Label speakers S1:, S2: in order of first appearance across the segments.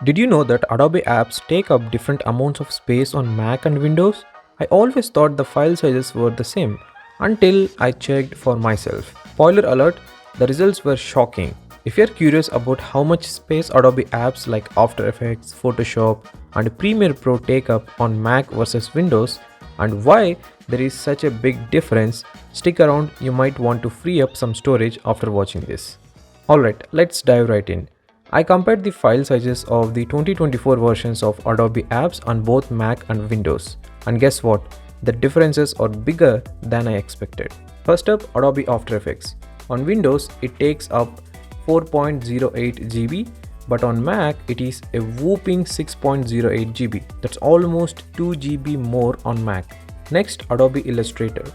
S1: Did you know that Adobe apps take up different amounts of space on Mac and Windows? I always thought the file sizes were the same until I checked for myself. Spoiler alert, the results were shocking. If you're curious about how much space Adobe apps like After Effects, Photoshop, and Premiere Pro take up on Mac versus Windows, and why there is such a big difference, stick around, you might want to free up some storage after watching this. Alright, let's dive right in. I compared the file sizes of the 2024 versions of Adobe apps on both Mac and Windows. And guess what? The differences are bigger than I expected. First up, Adobe After Effects. On Windows, it takes up 4.08 GB, but on Mac, it is a whopping 6.08 GB. That's almost 2 GB more on Mac. Next, Adobe Illustrator.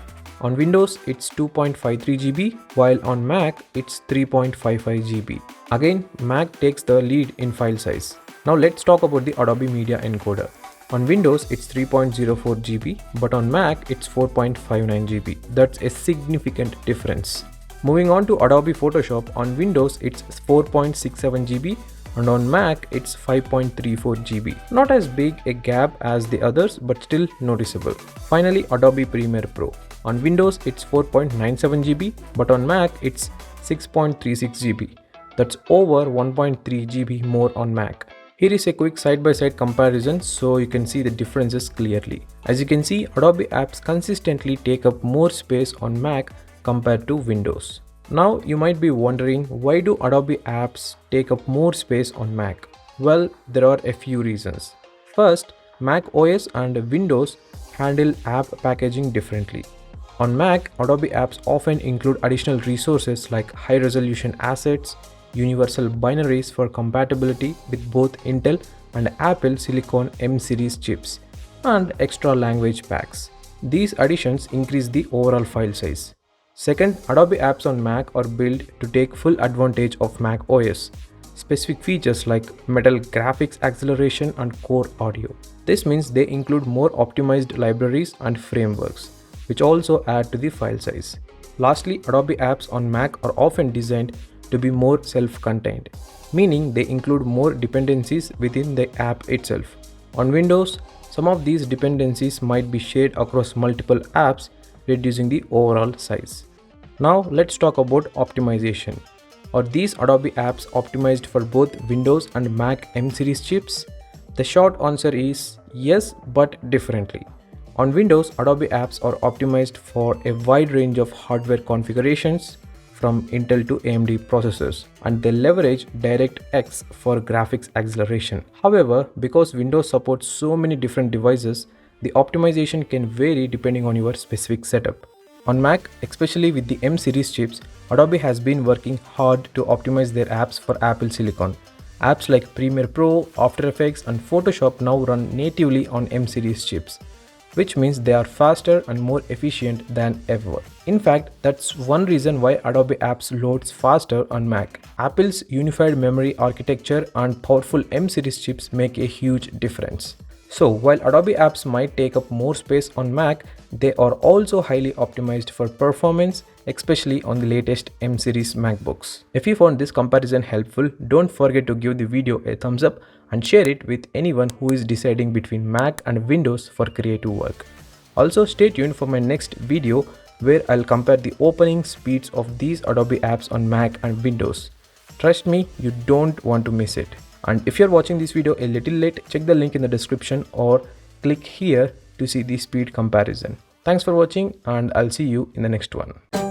S1: On Windows, it's 2.53 GB, while on Mac, it's 3.55 GB. Again, Mac takes the lead in file size. Now let's talk about the Adobe Media Encoder. On Windows, it's 3.04 GB, but on Mac, it's 4.59 GB. That's a significant difference. Moving on to Adobe Photoshop, on Windows, it's 4.67 GB, and on Mac, it's 5.34 GB. Not as big a gap as the others, but still noticeable. Finally, Adobe Premiere Pro. On Windows, it's 4.97 GB, but on Mac, it's 6.36 GB. That's over 1.3 GB more on Mac. Here is a quick side-by-side comparison so you can see the differences clearly. As you can see, Adobe apps consistently take up more space on Mac compared to Windows. Now you might be wondering, why do Adobe apps take up more space on Mac? Well, there are a few reasons. First, Mac OS and Windows handle app packaging differently. On Mac, Adobe apps often include additional resources like high-resolution assets, universal binaries for compatibility with both Intel and Apple Silicon M-series chips, and extra language packs. These additions increase the overall file size. Second, Adobe apps on Mac are built to take full advantage of Mac OS specific features like Metal graphics acceleration and core audio. This means they include more optimized libraries and frameworks, which also add to the file size. Lastly, Adobe apps on Mac are often designed to be more self-contained, meaning they include more dependencies within the app itself. On Windows, some of these dependencies might be shared across multiple apps, reducing the overall size. Now let's talk about optimization. Are these Adobe apps optimized for both Windows and Mac M-series chips? The short answer is yes, but differently. On Windows, Adobe apps are optimized for a wide range of hardware configurations from Intel to AMD processors, and they leverage DirectX for graphics acceleration. However, because Windows supports so many different devices, the optimization can vary depending on your specific setup. On Mac, especially with the M-series chips, Adobe has been working hard to optimize their apps for Apple Silicon. Apps like Premiere Pro, After Effects, and Photoshop now run natively on M-series chips, which means they are faster and more efficient than ever. In fact, that's one reason why Adobe apps loads faster on Mac. Apple's unified memory architecture and powerful M-series chips make a huge difference. So while Adobe apps might take up more space on Mac, they are also highly optimized for performance, especially on the latest M-series MacBooks. If you found this comparison helpful, don't forget to give the video a thumbs up and share it with anyone who is deciding between Mac and Windows for creative work. Also, stay tuned for my next video where I'll compare the opening speeds of these Adobe apps on Mac and Windows. Trust me, you don't want to miss it. And if you're watching this video a little late, check the link in the description or click here to see the speed comparison. Thanks for watching, and I'll see you in the next one.